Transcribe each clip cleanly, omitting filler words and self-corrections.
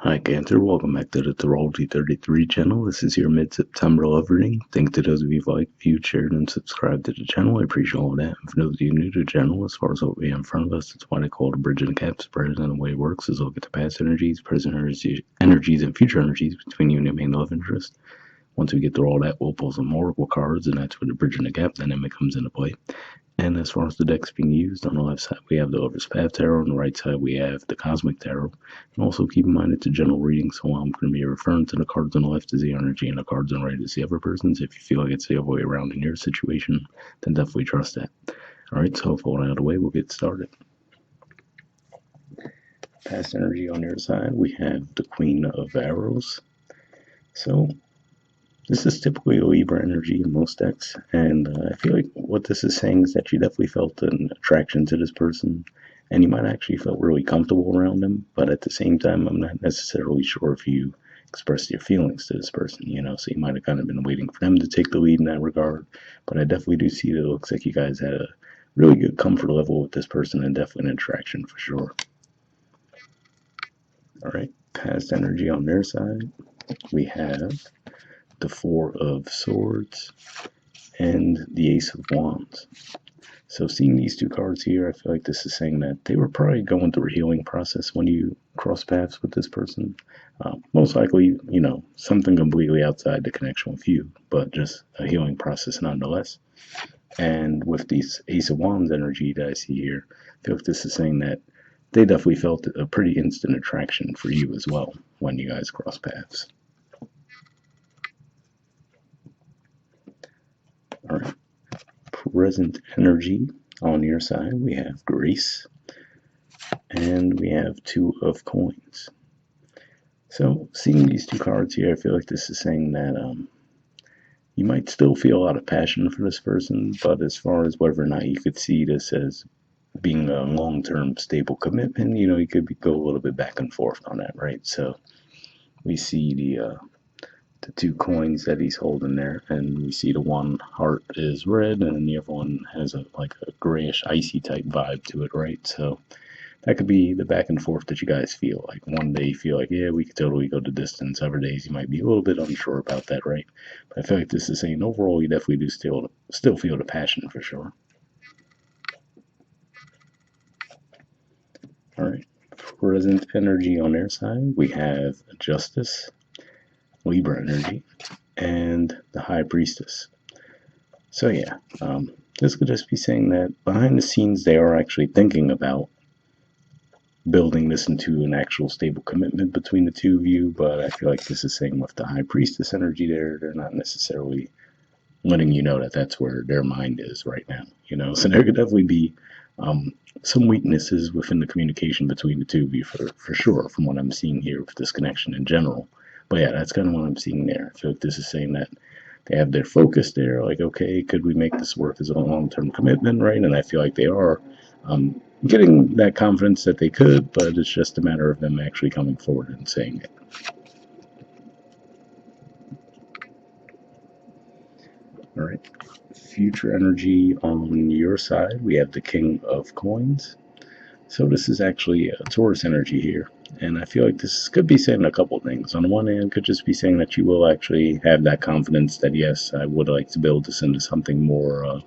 Hi Cancer, welcome back to the Astrology 33 channel. This is your mid-September love reading. Thanks to those of you who liked, viewed, shared, and subscribed to the channel. I appreciate all of that. And for those of you new to the channel, as far as what we have in front of us, it's what I call the bridge and the gap spread. And the way it works is look at the past energies, present energies, and future energies between you and your main love interest. Once we get through all that, we'll pull some oracle cards, and that's where the bridge and the gap dynamic comes into play. And as far as the decks being used, on the left side we have the Lover's Path Tarot, on the right side we have the Cosmic Tarot. And also keep in mind it's a general reading, so I'm going to be referring to the cards on the left as the energy and the cards on the right as the other person's. If you feel like it's the other way around in your situation, then definitely trust that. Alright, so with all that out of the way, we'll get started. Past energy on your side, we have the Queen of Arrows. So this is typically a Libra energy in most decks, and I feel like what this is saying is that you definitely felt an attraction to this person, and you might actually felt really comfortable around them, but at the same time, I'm not necessarily sure if you expressed your feelings to this person, so you might have kind of been waiting for them to take the lead in that regard, but I definitely do see that it looks like you guys had a really good comfort level with this person and definitely an attraction for sure. Alright, past energy on their side, we have the Four of Swords, and the Ace of Wands. So seeing these two cards here, I feel like this is saying that they were probably going through a healing process when you cross paths with this person. Most likely, something completely outside the connection with you, but just a healing process nonetheless. And with this Ace of Wands energy that I see here, I feel like this is saying that they definitely felt a pretty instant attraction for you as well when you guys cross paths. All right, present energy on your side, we have Grace, and we have Two of Coins. So seeing these two cards here, I feel like this is saying that you might still feel a lot of passion for this person, but as far as whether or not you could see this as being a long-term stable commitment, you could go a little bit back and forth on that, right? So we see the two coins that he's holding there, and we see the one heart is red and the other one has a grayish icy type vibe to it, right? So that could be the back and forth that you guys feel. Like one day you feel like, yeah, we could totally go the distance. Other days you might be a little bit unsure about that, right? But I feel like this is saying overall you definitely do still feel the passion for sure. All right, present energy on their side, we have Justice, Libra energy, and the High Priestess. So yeah, this could just be saying that behind the scenes they are actually thinking about building this into an actual stable commitment between the two of you, but I feel like this is saying with the High Priestess energy there, they're not necessarily letting you know that that's where their mind is right now, So there could definitely be some weaknesses within the communication between the two of you for sure, from what I'm seeing here with this connection in general. But yeah, that's kind of what I'm seeing there. I feel like this is saying that they have their focus there, like, okay, could we make this work as a long-term commitment, right? And I feel like they are getting that confidence that they could, but it's just a matter of them actually coming forward and saying it. All right, future energy on your side, we have the King of Coins. So this is actually a Taurus energy here, and I feel like this could be saying a couple things. On the one hand, could just be saying that you will actually have that confidence that, yes, I would like to build this into something more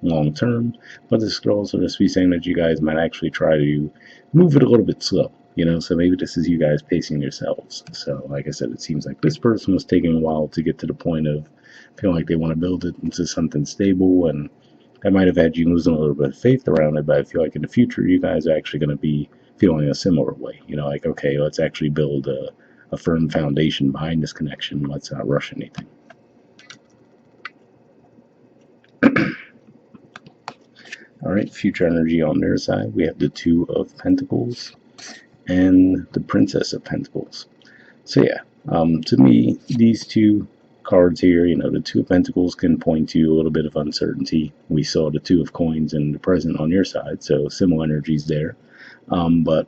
long term, but this could also just be saying that you guys might actually try to move it a little bit slow, so maybe this is you guys pacing yourselves. So like I said, it seems like this person was taking a while to get to the point of feeling like they want to build it into something stable, and I might have had you losing a little bit of faith around it, but I feel like in the future you guys are actually going to be feeling a similar way. Like, okay, let's actually build a firm foundation behind this connection. Let's not rush anything. All right, future energy on their side, we have the Two of Pentacles and the Princess of Pentacles. So yeah, to me, these two cards here, the Two of Pentacles can point to a little bit of uncertainty. We saw the Two of Coins in the present on your side, so similar energies there. But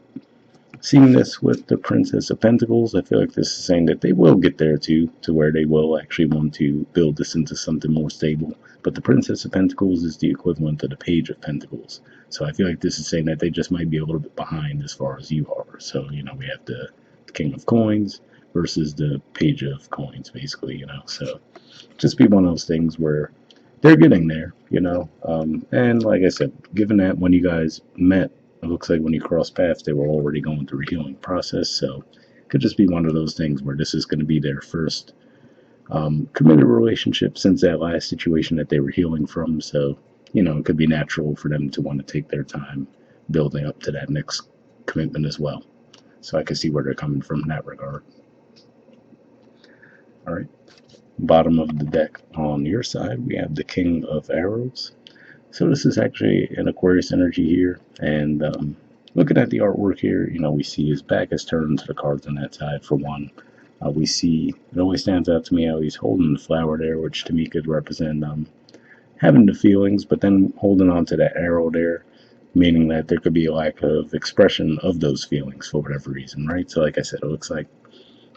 seeing this with the Princess of Pentacles, I feel like this is saying that they will get there to where they will actually want to build this into something more stable. But the Princess of Pentacles is the equivalent to the Page of Pentacles. So I feel like this is saying that they just might be a little bit behind as far as you are. So, we have to King of Coins versus the Page of Coins, basically, So just be one of those things where they're getting there. And like I said, given that when you guys met, it looks like when you crossed paths, they were already going through a healing process. So it could just be one of those things where this is going to be their first committed relationship since that last situation that they were healing from. So, it could be natural for them to want to take their time building up to that next commitment as well. So I can see where they're coming from in that regard. All right. Bottom of the deck on your side, we have the King of Arrows. So this is actually an Aquarius energy here. And looking at the artwork here, we see his back is turned to the cards on that side for one. We see, it always stands out to me how he's holding the flower there, which to me could represent having the feelings, but then holding on to that arrow there, meaning that there could be a lack of expression of those feelings for whatever reason, right? So like I said, it looks like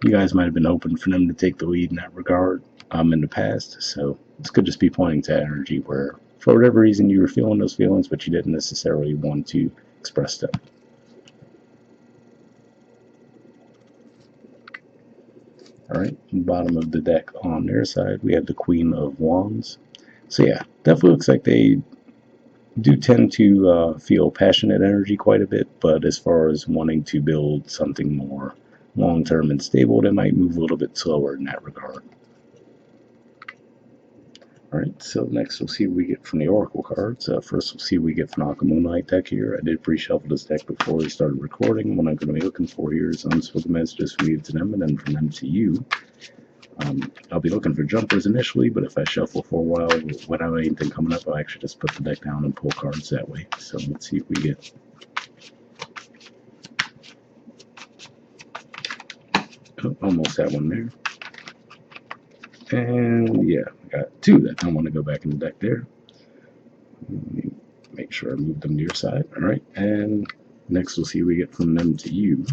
you guys might have been open for them to take the lead in that regard in the past. So this could just be pointing to energy where, for whatever reason, you were feeling those feelings, but you didn't necessarily want to express them. All right, bottom of the deck on their side, we have the Queen of Wands. So yeah, definitely looks like they do tend to feel passionate energy quite a bit, but as far as wanting to build something more long-term and stable, they might move a little bit slower in that regard. All right, so next we'll see what we get from the Oracle cards. First, we'll see what we get from the Aqua Moonlight deck here. I did pre-shuffle this deck before we started recording. What I'm going to be looking for here is unspoken messages from you to them, and then from them to you. I'll be looking for jumpers initially, but if I shuffle for a while without anything coming up, I'll actually just put the deck down and pull cards that way. So let's see what we get. Oh, almost had one there. And yeah, I got two that don't want to go back in the deck there. Let me make sure I move them to your side. All right, and next we'll see what we get from them to you.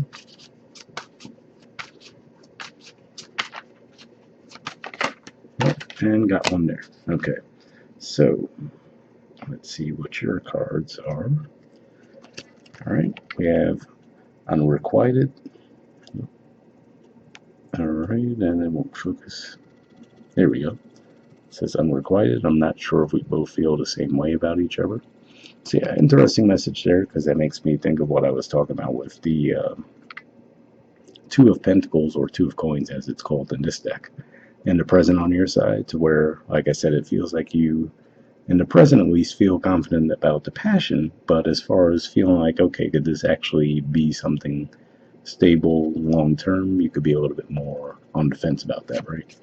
And got one there. Okay, so let's see what your cards are. All right, we have Unrequited. All right, and it won't focus. There we go. It says Unrequited. I'm not sure if we both feel the same way about each other. So yeah, interesting message there, because that makes me think of what I was talking about with the Two of Pentacles, or Two of Coins as it's called in this deck, in the present on your side, to where, like I said, it feels like you, in the present at least, feel confident about the passion, but as far as feeling like, okay, could this actually be something stable long term, you could be a little bit more on the fence about that, right?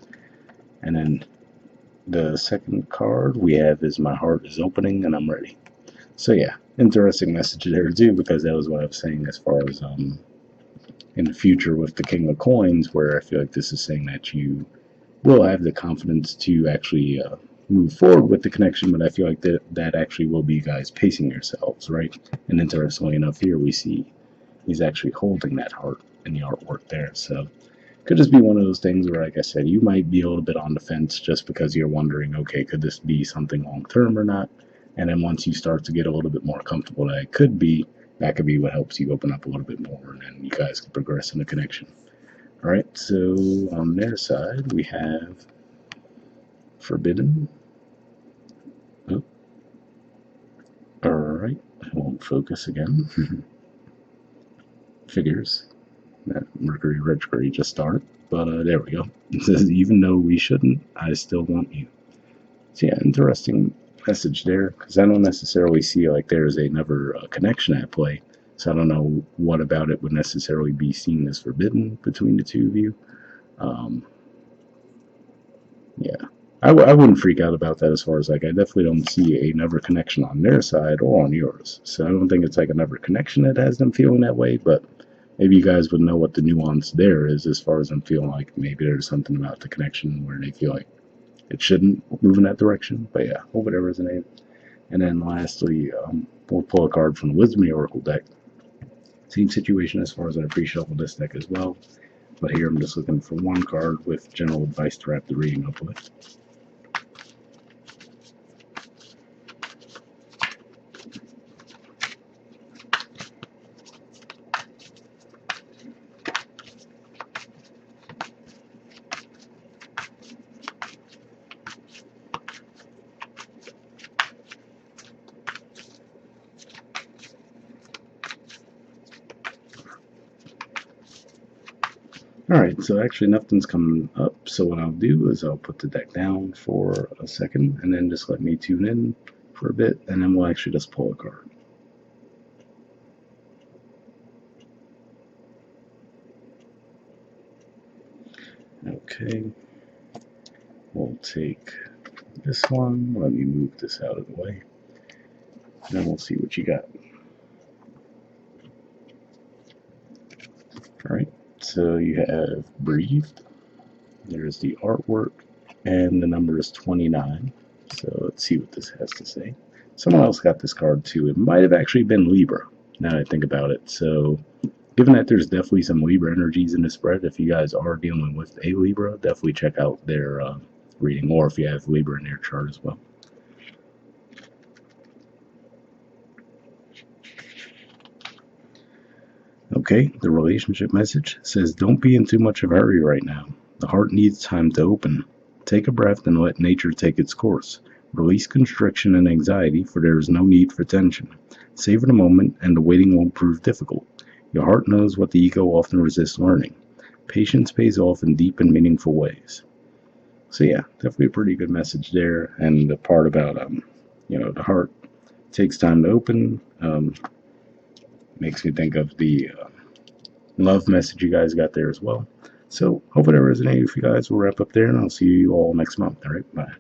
And then the second card we have is My Heart is Opening and I'm Ready. So yeah, interesting message there too, because that was what I was saying as far as in the future with the King of Coins, where I feel like this is saying that you will have the confidence to actually move forward with the connection, but I feel like that actually will be you guys pacing yourselves, right? And interestingly enough, here we see he's actually holding that heart in the artwork there. So could just be one of those things where, like I said, you might be a little bit on the fence just because you're wondering, okay, could this be something long term or not? And then once you start to get a little bit more comfortable that it could be, that could be what helps you open up a little bit more, and then you guys can progress in the connection. All right, so on their side, we have Forbidden. Oh, all right, I won't focus again. Figures. That Mercury retrograde just started, but there we go. It says, even though we shouldn't, I still want you. So yeah, interesting message there, because I don't necessarily see like there's another connection at play. So I don't know what about it would necessarily be seen as forbidden between the two of you. Yeah, I wouldn't freak out about that as far as like I definitely don't see another connection on their side or on yours. So I don't think it's like another connection that has them feeling that way, but maybe you guys would know what the nuance there is as far as them feeling like maybe there's something about the connection where they feel like it shouldn't move in that direction. But yeah, hope it resonates. And then lastly, we'll pull a card from the Wisdom of the Oracle deck. Same situation as far as I pre-shuffled this deck as well. But here I'm just looking for one card with general advice to wrap the reading up with. Alright, so actually nothing's coming up, so what I'll do is I'll put the deck down for a second, and then just let me tune in for a bit, and then we'll actually just pull a card. Okay, we'll take this one. Let me move this out of the way, and then we'll see what you got. Alright, so you have breathed. There's the artwork, and the number is 29. So let's see what this has to say. Someone else got this card too. It might have actually been Libra, now that I think about it. So given that there's definitely some Libra energies in the spread, if you guys are dealing with a Libra, definitely check out their reading, or if you have Libra in your chart as well. Okay, the relationship message says, don't be in too much of a hurry right now. The heart needs time to open. Take a breath and let nature take its course. Release constriction and anxiety, for there is no need for tension. Savor the moment, and the waiting won't prove difficult. Your heart knows what the ego often resists learning. Patience pays off in deep and meaningful ways. So yeah, definitely a pretty good message there. And the part about the heart takes time to open makes me think of the love message you guys got there as well. So hopefully that resonated with you guys. We'll wrap up there, and I'll see you all next month. All right, bye.